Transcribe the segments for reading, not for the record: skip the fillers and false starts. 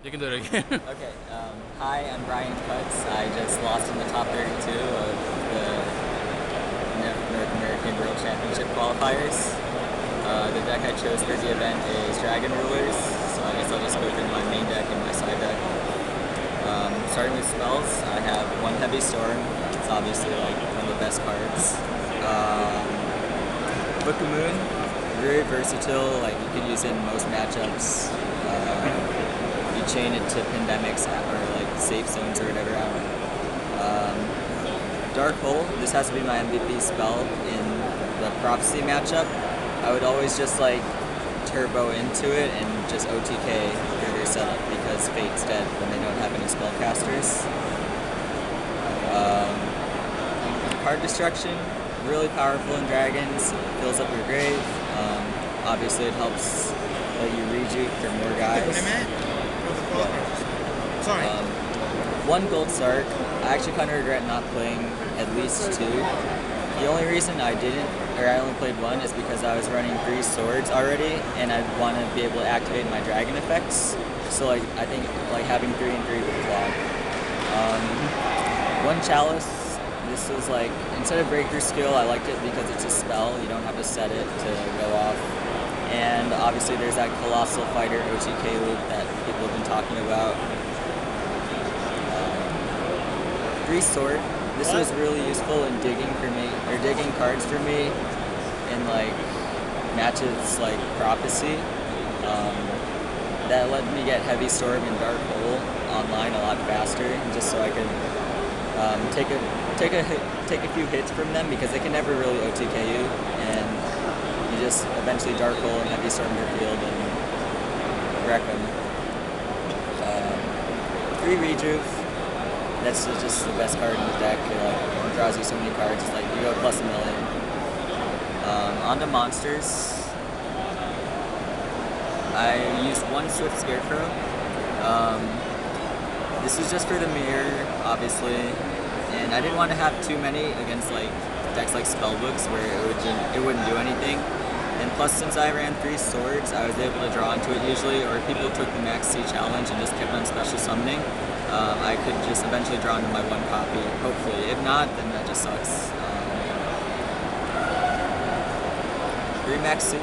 You can do it again. Okay. Hi, I'm Brian Kutz. I just lost in the top 32 of the North American World Championship qualifiers. The deck I chose for the event is Dragon Rulers, so I guess I'll just go through my main deck and my side deck. Starting with spells, I have one Heavy Storm. It's obviously like one of the best cards. Book of Moon, very versatile. Like you could use it in most matchups. You chain it to pandemics or like safe zones or whatever. Dark Hole. This has to be my MVP spell in the Prophecy matchup. I would always just like turbo into it and just OTK through their setup because Fate's dead when they don't have any spellcasters. Card Destruction, really powerful in Dragons. It fills up your grave. Obviously it helps let you rejuke for more guys. Sorry. One Gold Sark. I actually kind of regret not playing at least two. The only reason I only played one is because I was running 3 swords already, and I want to be able to activate my dragon effects. So like I think like having 3 and 3 would flop. One Chalice. This was like instead of breakthrough skill, I liked it because it's a spell. You don't have to set it to go off. And obviously there's that Colossal Fighter OTK loop that people have been talking about. 3 sword. This was really useful in digging for me, or digging cards for me in like matches like Prophecy. That let me get Heavy Storm and Dark Hole online a lot faster, just so I could take a few hits from them because they can never really OTK you, and you just eventually Dark Hole and Heavy Storm your field and wreck them. 3 Rejuve. That's just the best card in the deck. It draws you so many cards. It's like you go plus a million. On to monsters. I used 1 Swift Scarecrow. This is just for the mirror, obviously, and I didn't want to have too many against like decks like Spellbooks where it wouldn't do anything. And plus, since I ran 3 swords, I was able to draw into it usually, or if people took the Max C challenge and just kept on special summoning, I could just eventually draw into my 1 copy, hopefully. If not, then that just sucks. 3 Max C.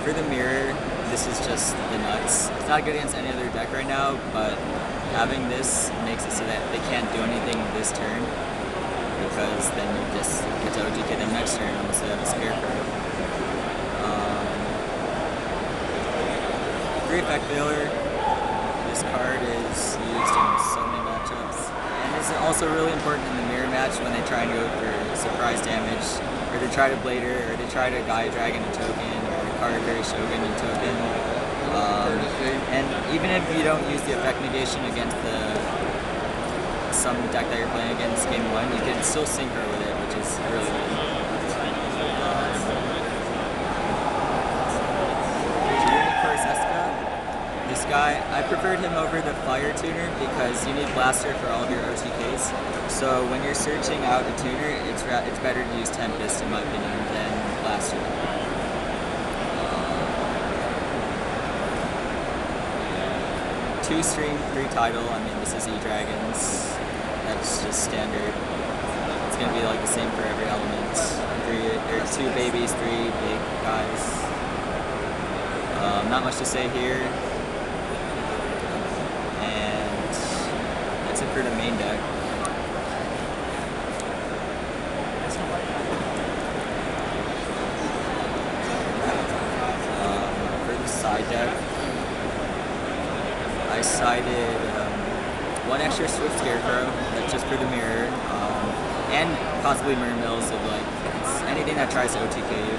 For the mirror, this is just the nuts. It's not good against any other deck right now, but having this makes it so that they can't do anything this turn, because then you just get to OTK them next turn unless they have a Scarecrow. 3 Effect Veiler. This card is used in so many matchups, and it's also really important in the mirror match when they try and go for surprise damage, or they try to Blader, or they try to Gaia Dragon a token, or Karagari Shogun a token. And even if you don't use the effect negation against some deck that you're playing against game 1, you can still synchro with it, which is really good. This guy, I preferred him over the Fire Tuner because you need Blaster for all of your OTKs. So when you're searching out a tuner, it's better to use Tempest, in my opinion, than Blaster. 2 Stream, 3 Tidal. I mean, this is E-Dragons. That's just standard. It's going to be like the same for every element. 2 babies, 3 big guys. Not much to say here. For the main deck. For the side deck, I sided 1 extra Swift Scarecrow, that's just for the mirror, and possibly Mirror Mills of like anything that tries to OTK you.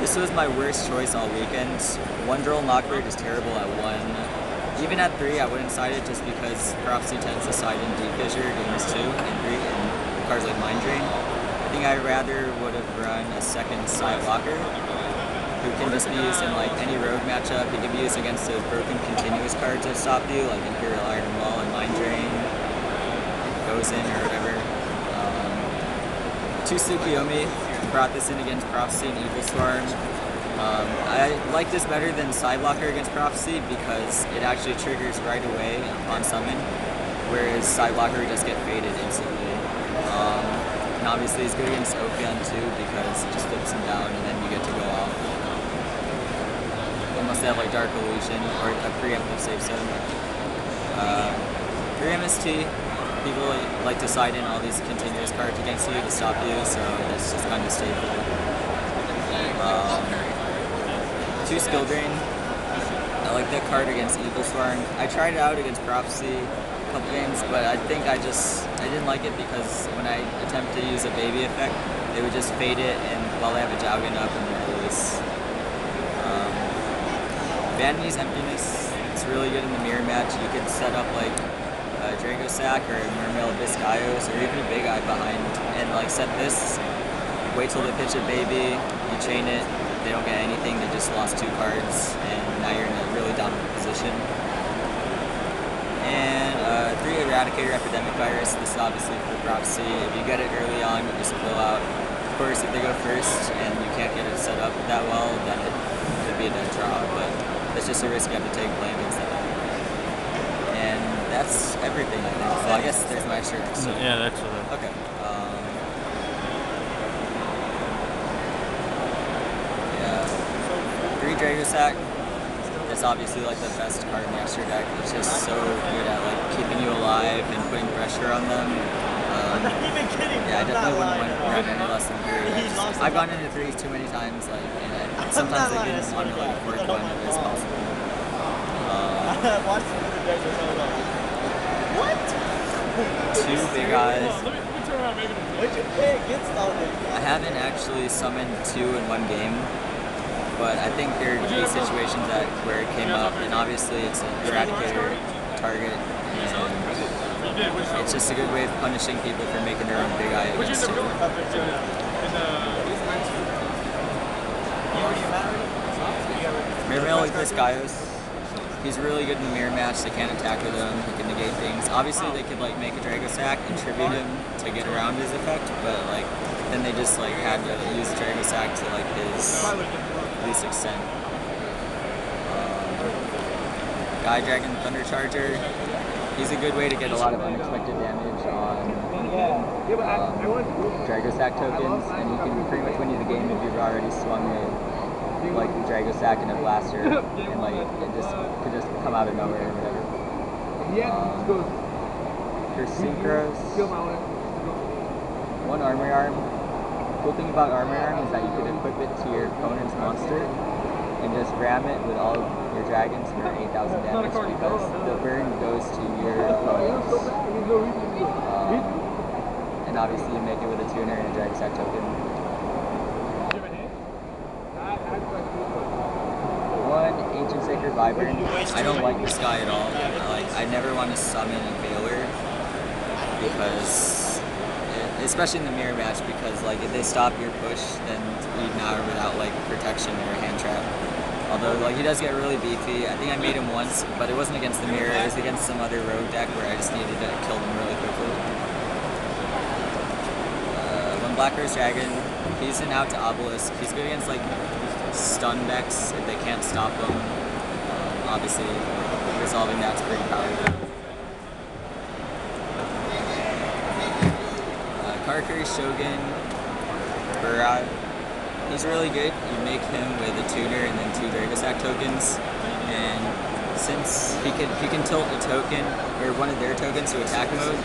This was my worst choice all weekend. 1 Droll Knockbird is terrible at 1. Even at 3, I wouldn't side it just because Prophecy tends to side in Deep Fissure games 2 and 3 and cards like Mind Drain. I think I rather would have run a 2nd Side Blocker who can just be used in like any rogue matchup. He can be used against those broken continuous cards that stop you, like Imperial Iron Wall and Mind Drain, Goes In or whatever. 2 Tsukuyomi, brought this in against Prophecy and Evil Storm. I like this better than Side Blocker against Prophecy because it actually triggers right away on summon, whereas Side Blocker would just get faded instantly. And obviously it's good against Ophion too because it just flips him down and then you get to go off. Unless they have like Dark Illusion or a preemptive safe zone. 3 MST, people like to side in all these continuous cards against you to stop you, so that's just kind of staple. 2 Skill Drain. I like that card against Evil Swarm. I tried it out against Prophecy a couple games, but I think I didn't like it because when I attempt to use a baby effect, they would just fade it and while they have a Jowgen up and then release. Vanity's Emptiness. It's really good in the mirror match. You could set up like a Drago Sack or a Mermail Biscayos or even a Big Eye behind and like set this, wait till they pitch a baby, you chain it, they don't get anything, they just lost 2 cards and now you're in a really dominant position. And 3 Eradicator Epidemic Virus. This is obviously for Prophecy. If you get it early on, you just blow out. Of course, if they go first and you can't get it set up that well, then it could be a dead draw, but that's just a risk you have to take playing against them. And that's everything, I think. So I guess there's my shirt. So. Yeah, that's what. Okay. Yeah. 3 Drago Sack. It's obviously like the best card in the extra deck. It's just so good at like keeping you alive and putting pressure on them. Yeah, I definitely wouldn't run any less than 3. I've gone into 3s too many times, like, and sometimes I didn't want to like work one if it's possible. What? 2 Big Eyes. What'd you pick? Get something. I haven't actually summoned 2 in one game, but I think there are 3 situations where it came up, and obviously it's an Eradicator target, and it's just a good way of punishing people for making their own Big Eye against 2. Mermail with Biscayos. He's really good in the mirror match. They can't attack with him. He can negate things. Obviously, they could like make a Drago Sack and tribute him to get around his effect, but like then they just like had to use Drago Sack to like his least extent. Guy Dragon Thunder Charger. He's a good way to get a lot of unexpected damage on Drago Sack tokens, and you can pretty much win you the game if you've already swung a like Drago Sack and a Blaster, and like it just could just come out of nowhere or whatever. For Synchros, 1 Armory Arm. Cool thing about Armory Arm is that you can equip it to your opponent's monster and just ram it with all of your dragons for 8,000 damage because the burn goes to your opponents. And obviously you make it with a tuner and a Drago Sack token. 1 Ancient Sacred Wyvern. I don't like this guy at all. I never want to summon a Veiler because, especially in the mirror match, because like if they stop your push, then you now are without like protection or a hand trap. Although like he does get really beefy. I think I made him once, but it wasn't against the mirror. It was against some other rogue deck where I just needed to kill them really quickly. 1 Black Rose Dragon. He's an out to Obelisk. He's good against like stun decks if they can't stop him. Obviously, resolving that's pretty powerful. Karakuri Shogun, Burrad. He's really good. You make him with a tuner and then 2 Drago Sack tokens, and since he can tilt a token or one of their tokens to attack mode,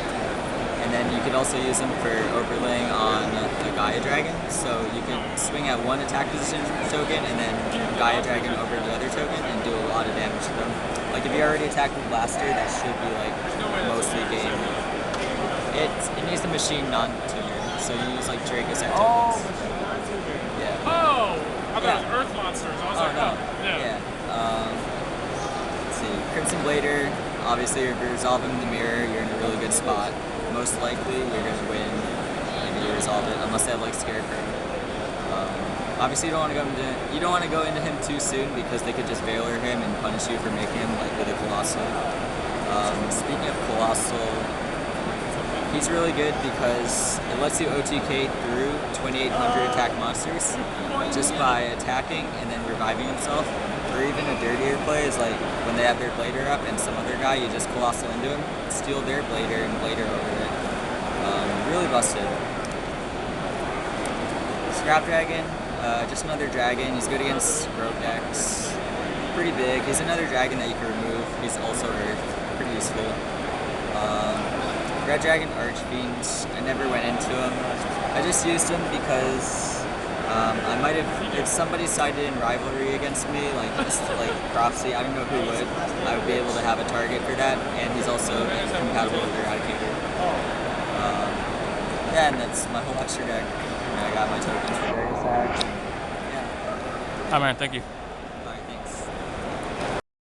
and then you could also use them for overlaying on a Gaia Dragon. So you could swing at 1 attack position token and then Gaia Dragon over the other token and do a lot of damage to them. Like if you already attack with Blaster, that should be like mostly game. It needs the machine non-tuner, so you use like Drago Sack tokens. Yeah. Oh! I thought it was Earth Monsters. I was like, no. Yeah. Let's see. Crimson Blader, obviously if you're resolving the mirror, you're in a really good spot. Most likely you're going to win if you resolve it, unless they have like Scarecrow. Obviously you don't want to go into him too soon because they could just Veiler him and punish you for making him like with a Colossal. Speaking of Colossal, He's really good because it lets you OTK through 2800 attack monsters just by attacking and then reviving himself. Or even a dirtier play is like when they have their blader up and some other guy, you just colossal into him, steal their blader and blader over it. Really busted. Scrap Dragon, just another dragon. He's good against rogue decks. Pretty big. He's another dragon that you can remove. He's also Earth. Pretty useful. Red Dragon Archfiend, I never went into him. I just used him because I might have, if somebody sided in rivalry against me, like Prophecy, I don't know who would, I would be able to have a target for that, and he's also compatible with Eradicator. Yeah, and that's my whole extra deck. And I got my tokens for various decks. Yeah. Hi man, thank you.